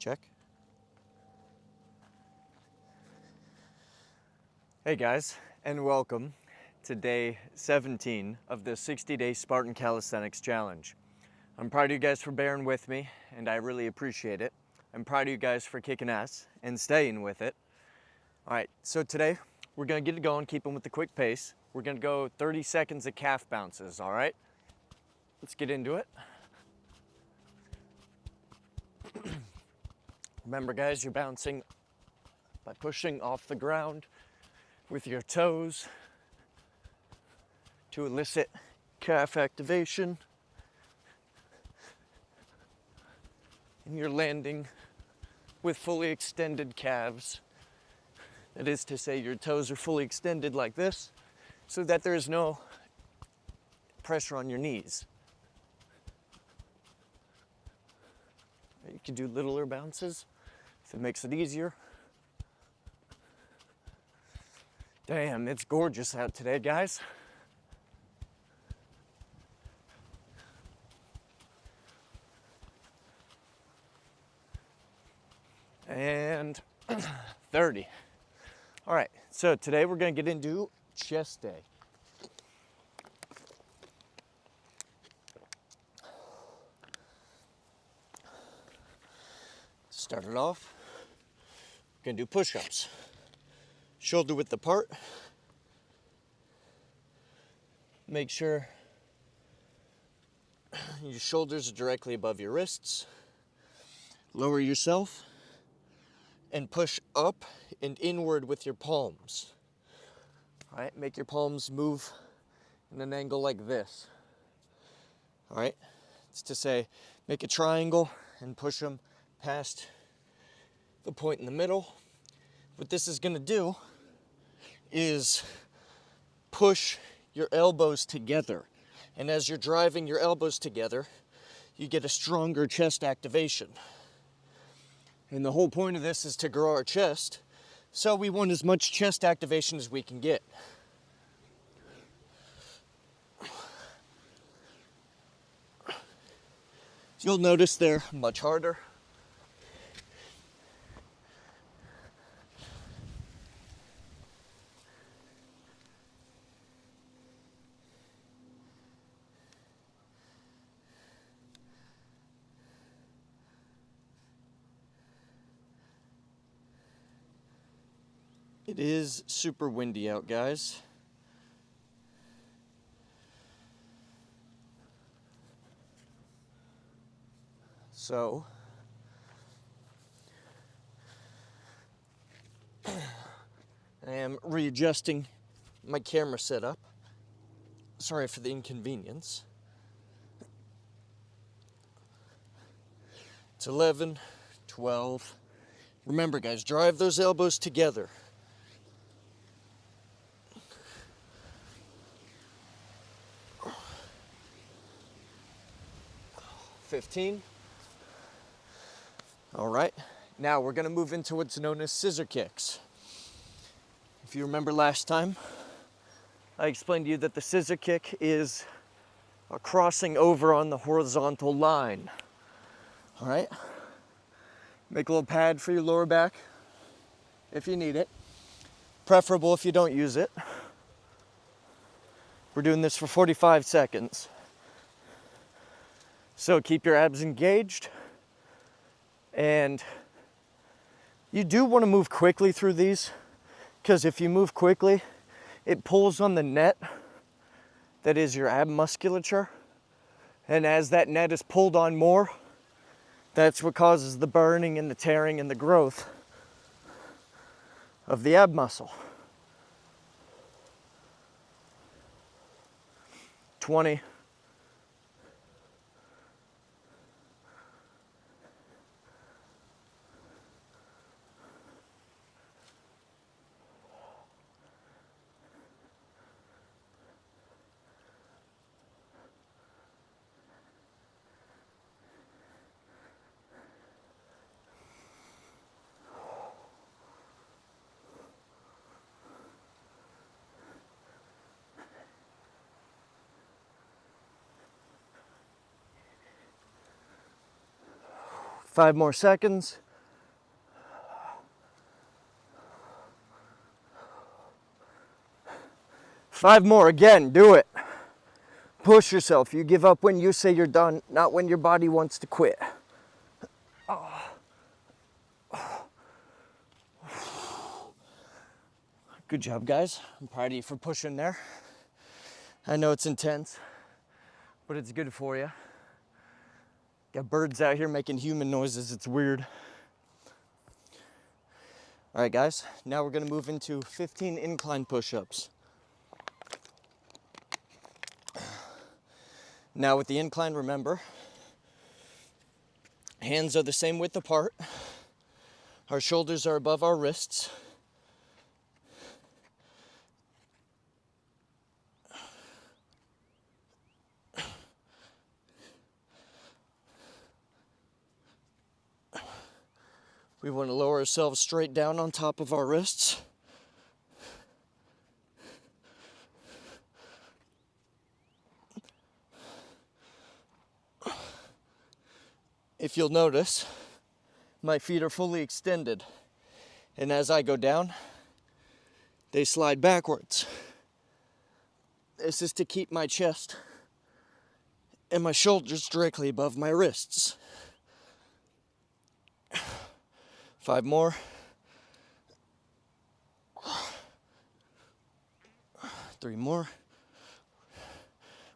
check. Hey guys, and welcome to day 17 of the 60-day Spartan Calisthenics Challenge. I'm proud of you guys for bearing with me, and I really appreciate it. I'm proud of you guys for kicking ass and staying with it. All right, so today we're gonna get it going, keeping with the quick pace. We're gonna go 30 seconds of calf bounces, all right? Let's get into it. Remember guys, you're bouncing by pushing off the ground with your toes to elicit calf activation. And you're landing with fully extended calves. That is to say, your toes are fully extended like this, so that there is no pressure on your knees. You can do littler bounces if it makes it easier. Damn, it's gorgeous out today, guys. And 30. All right, so today we're gonna get into chest day. Start it off, we're gonna do push-ups. Shoulder width apart. Make sure your shoulders are directly above your wrists. Lower yourself and push up and inward with your palms. All right, make your palms move in an angle like this. All right, it's to say, make a triangle and push them past the point in the middle. What this is gonna do is push your elbows together. And as you're driving your elbows together, you get a stronger chest activation. And the whole point of this is to grow our chest, so we want as much chest activation as we can get. You'll notice they're much harder. It is super windy out, guys. So, I am readjusting my camera setup. Sorry for the inconvenience. It's 11, 12. Remember, guys, drive those elbows together. 15. All right, now we're gonna move into what's known as scissor kicks. If you remember last time, I explained to you that the scissor kick is a crossing over on the horizontal line. All right, make a little pad for your lower back if you need it. Preferable if you don't use it. We're doing this for 45 seconds. So keep your abs engaged, and you do want to move quickly through these, because if you move quickly, it pulls on the net that is your ab musculature, and as that net is pulled on more, that's what causes the burning and the tearing and the growth of the ab muscle. 20. 5 more seconds. 5 more, again, do it. Push yourself. You give up when you say you're done, not when your body wants to quit. Good job, guys. I'm proud of you for pushing there. I know it's intense, but it's good for you. Got birds out here making human noises. It's weird. All right, guys. Now we're gonna move into 15 incline push-ups. Now with the incline, remember, hands are the same width apart. Our shoulders are above our wrists. We want to lower ourselves straight down on top of our wrists. If you'll notice, my feet are fully extended, and as I go down, they slide backwards. This is to keep my chest and my shoulders directly above my wrists. 5 more. 3 more.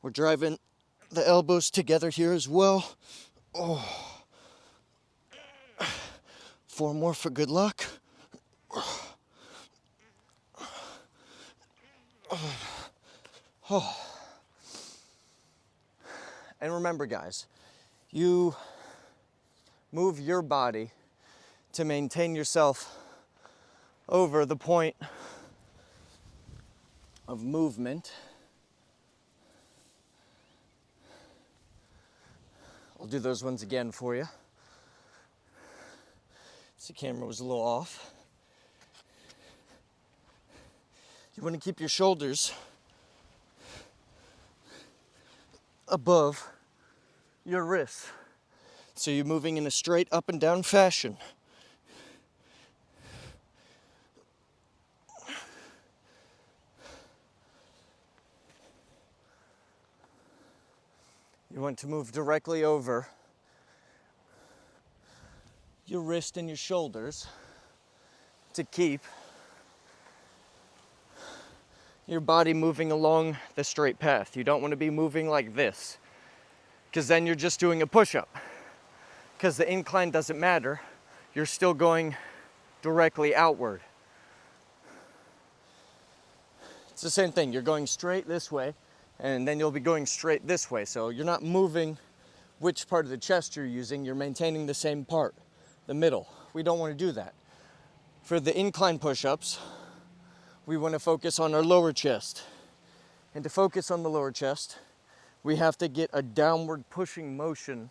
We're driving the elbows together here as well. 4 more for good luck. And remember, guys, you move your body to maintain yourself over the point of movement. I'll do those ones again for you. The camera was a little off. You want to keep your shoulders above your wrists. So you're moving in a straight up and down fashion. You want to move directly over your wrist and your shoulders to keep your body moving along the straight path. You don't want to be moving like this, because then you're just doing a push-up. Because the incline doesn't matter, you're still going directly outward. It's the same thing, you're going straight this way, and then you'll be going straight this way. So you're not moving which part of the chest you're using, you're maintaining the same part, the middle. We don't want to do that. For the incline push-ups, we want to focus on our lower chest. And to focus on the lower chest, we have to get a downward pushing motion.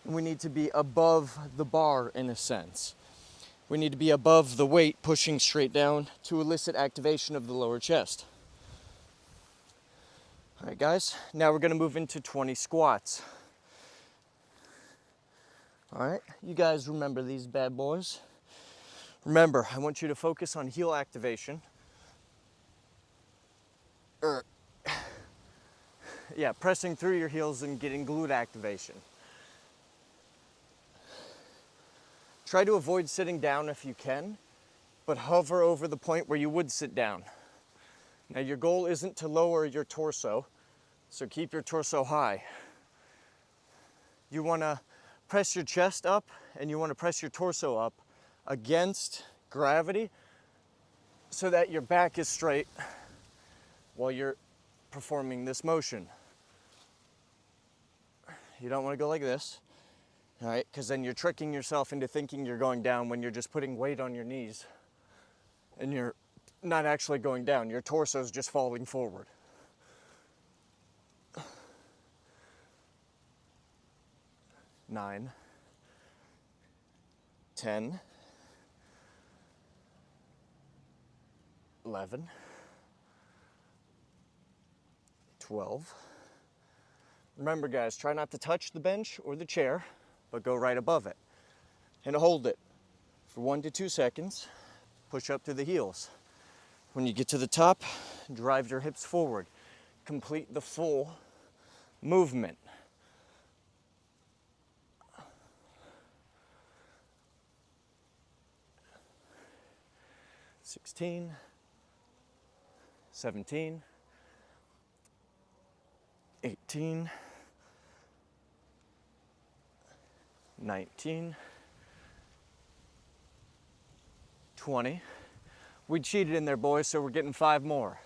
And we need to be above the bar in a sense. We need to be above the weight pushing straight down to elicit activation of the lower chest. All right, guys, now we're going to move into 20 squats. All right, you guys remember these bad boys. Remember, I want you to focus on heel activation. Pressing through your heels and getting glute activation. Try to avoid sitting down if you can, but hover over the point where you would sit down. Now, your goal isn't to lower your torso, so keep your torso high. You want to press your chest up and you want to press your torso up against gravity so that your back is straight while you're performing this motion. You don't want to go like this, all right? Because then you're tricking yourself into thinking you're going down when you're just putting weight on your knees and you're not actually going down. Your torso is just falling forward. Nine, 10, 11, 12. Remember, guys, try not to touch the bench or the chair, but go right above it. And hold it for 1 to 2 seconds. Push up to the heels. When you get to the top, drive your hips forward. Complete the full movement. (16), (17), (18), (19), (20). We cheated in there, boys, so we're getting 5 more.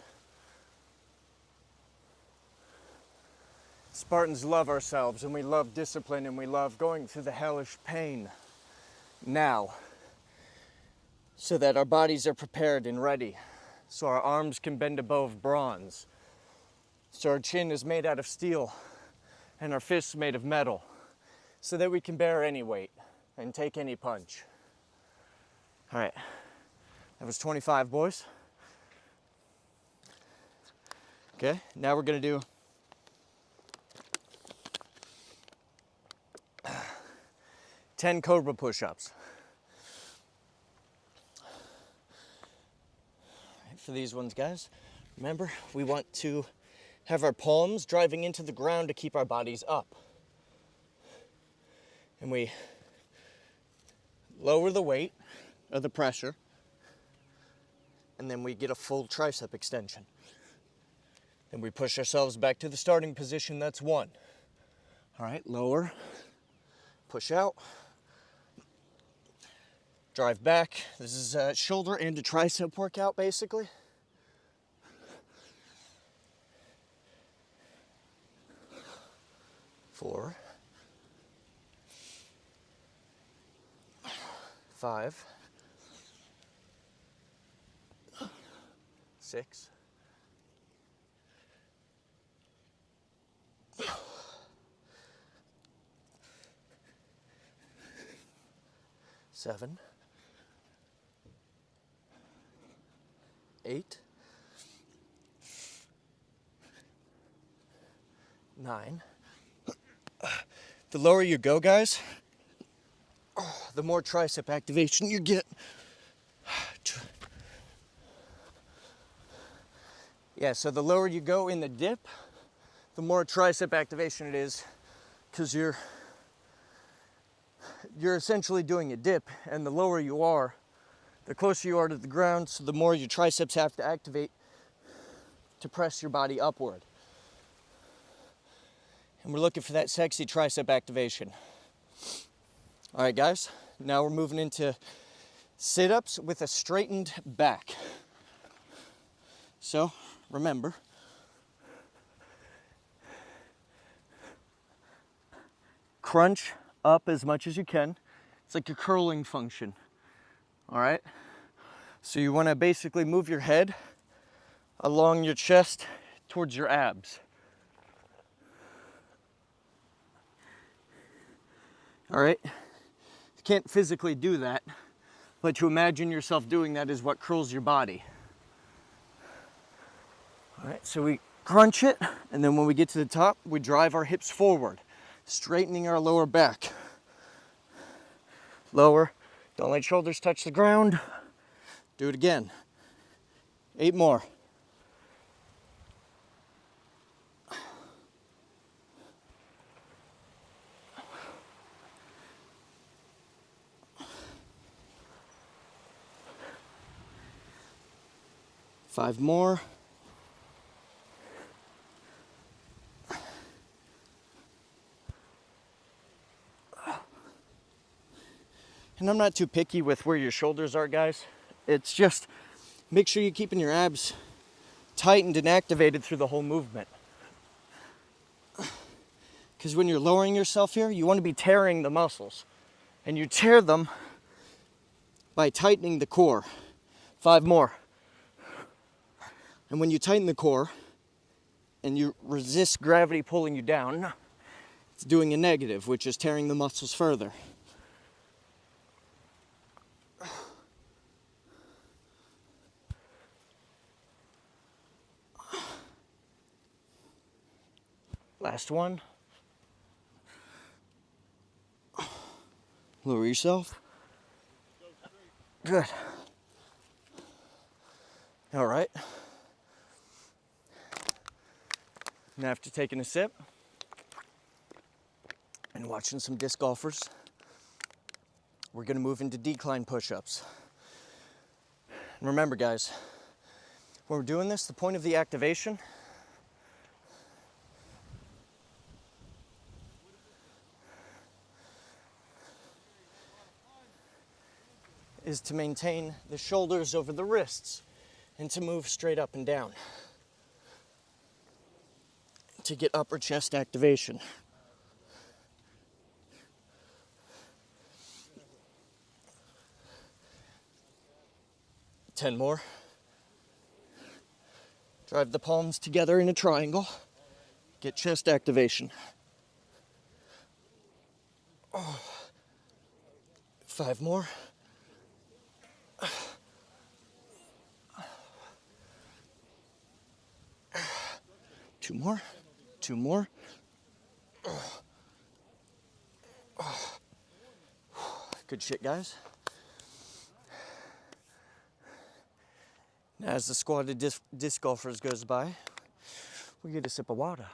Spartans love ourselves, and we love discipline, and we love going through the hellish pain now, so that our bodies are prepared and ready, so our arms can bend above bronze, so our chin is made out of steel, and our fists made of metal, so that we can bear any weight and take any punch. All right, that was 25, boys. Okay, now we're gonna do 10 Cobra Push-Ups. For these ones, guys, remember, we want to have our palms driving into the ground to keep our bodies up. And we lower the weight, or the pressure, and then we get a full tricep extension. Then we push ourselves back to the starting position, that's 1. All right, lower, push out, drive back. This is a shoulder and a tricep workout, basically. Four, 5, 6, 7, 8, 9. The lower you go, guys, the more tricep activation you get. Yeah, so the lower you go in the dip, the more tricep activation it is, because you're essentially doing a dip, and the lower you are, the closer you are to the ground, so the more your triceps have to activate to press your body upward. And we're looking for that sexy tricep activation. All right, guys, now we're moving into sit-ups with a straightened back. So, remember, crunch up as much as you can. It's like a curling function, all right? So you wanna basically move your head along your chest towards your abs. All right? You can't physically do that, but to imagine yourself doing that is what curls your body. All right, so we crunch it, and then when we get to the top, we drive our hips forward, straightening our lower back. Lower, don't let shoulders touch the ground. Do it again. 8 more. Five more. And I'm not too picky with where your shoulders are, guys. It's just make sure you're keeping your abs tightened and activated through the whole movement. Because when you're lowering yourself here, you want to be tearing the muscles. And you tear them by tightening the core. 5 more. And when you tighten the core and you resist gravity pulling you down, it's doing a negative, which is tearing the muscles further. Last one. Lower yourself. Good. All right. And after taking a sip and watching some disc golfers, we're gonna move into decline push-ups. And remember guys, when we're doing this, the point of the activation is to maintain the shoulders over the wrists and to move straight up and down to get upper chest activation. Ten more. Drive the palms together in a triangle. Get chest activation. Oh. 5 more. 2 more. 2 more. Good shit, guys. Now, as the squad of disc golfers goes by, we get a sip of water.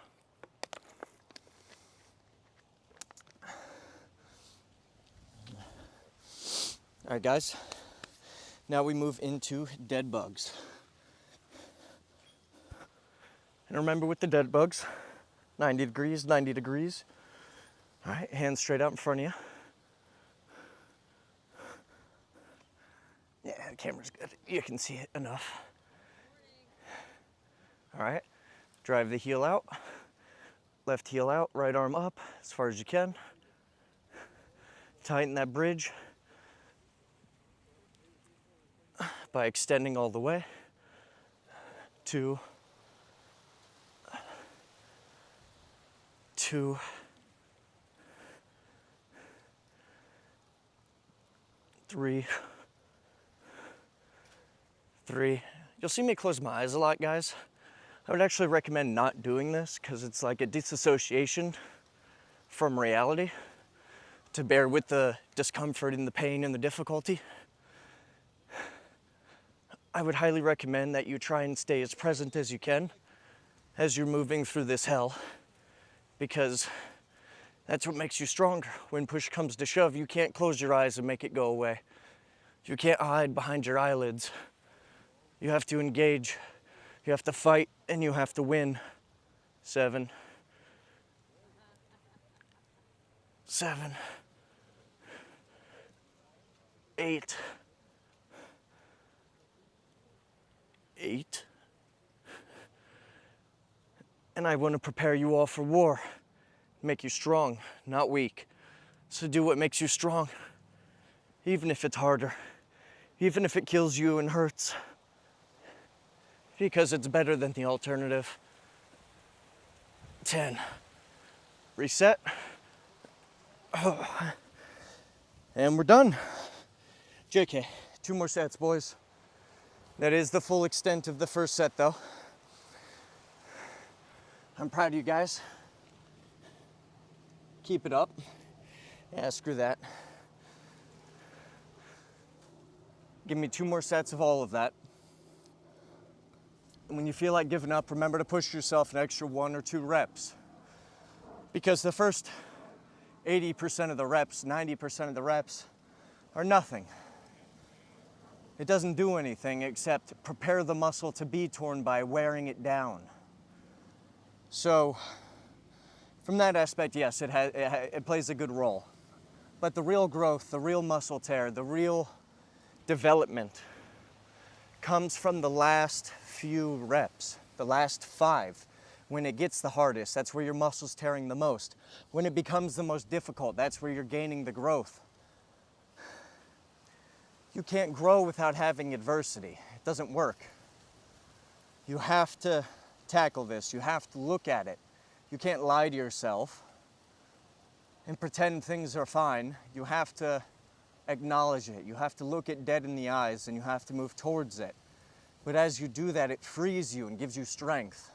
All right, guys. Now we move into dead bugs. And remember with the dead bugs, 90 degrees, 90 degrees. All right, hands straight out in front of you. Yeah, the camera's good. You can see it enough. All right, drive the heel out. Left heel out, right arm up as far as you can. Tighten that bridge by extending all the way. 2, 2, 3, 3. You'll see me close my eyes a lot, guys. I would actually recommend not doing this because it's like a disassociation from reality to bear with the discomfort and the pain and the difficulty. I would highly recommend that you try and stay as present as you can as you're moving through this hell, because that's what makes you stronger. When push comes to shove, you can't close your eyes and make it go away. You can't hide behind your eyelids. You have to engage. You have to fight, and you have to win. 7, 7, 8, 8. And I want to prepare you all for war. Make you strong, not weak. So do what makes you strong, even if it's harder, even if it kills you and hurts, because it's better than the alternative. 10. Reset. Oh. And we're done. JK, 2 more sets, boys. That is the full extent of the first set, though. I'm proud of you guys. Keep it up. Yeah, screw that. Give me 2 more sets of all of that. And when you feel like giving up, remember to push yourself an extra 1 or 2 reps. Because the first 80% of the reps, 90% of the reps are nothing. It doesn't do anything except prepare the muscle to be torn by wearing it down. So, from that aspect, yes, it plays a good role. But the real growth, the real muscle tear, the real development comes from the last few reps, the last 5. When it gets the hardest, that's where your muscle's tearing the most. When it becomes the most difficult, that's where you're gaining the growth. You can't grow without having adversity. It doesn't work. You have to tackle this. You have to look at it. You can't lie to yourself and pretend things are fine. You have to acknowledge it. You have to look it dead in the eyes and you have to move towards it. But as you do that, it frees you and gives you strength.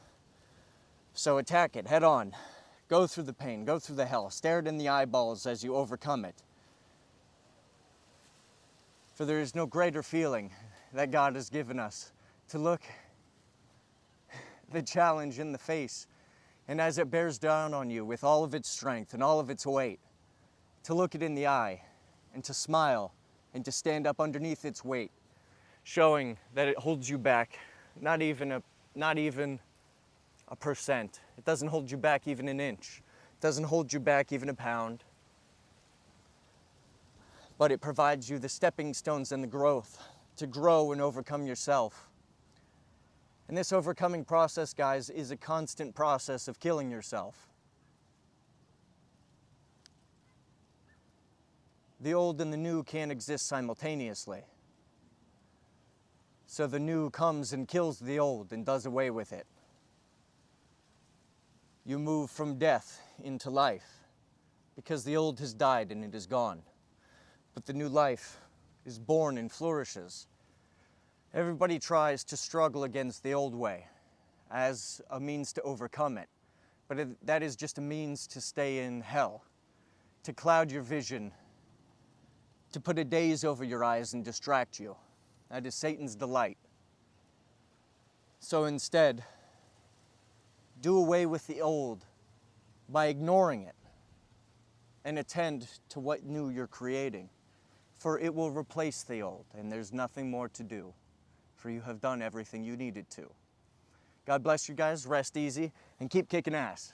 So attack it head on. Go through the pain, go through the hell. Stare it in the eyeballs as you overcome it. For there is no greater feeling that God has given us to look the challenge in the face, and as it bears down on you with all of its strength and all of its weight, to look it in the eye and to smile and to stand up underneath its weight, showing that it holds you back not even a percent. It doesn't hold you back even an inch. It doesn't hold you back even a pound. But it provides you the stepping stones and the growth to grow and overcome yourself. And this overcoming process, guys, is a constant process of killing yourself. The old and the new can't exist simultaneously. So the new comes and kills the old and does away with it. You move from death into life because the old has died and it is gone. But the new life is born and flourishes. Everybody tries to struggle against the old way as a means to overcome it. But that is just a means to stay in hell, to cloud your vision, to put a daze over your eyes and distract you. That is Satan's delight. So instead, do away with the old by ignoring it and attend to what new you're creating. For it will replace the old, and there's nothing more to do, for you have done everything you needed to. God bless you guys, rest easy, and keep kicking ass.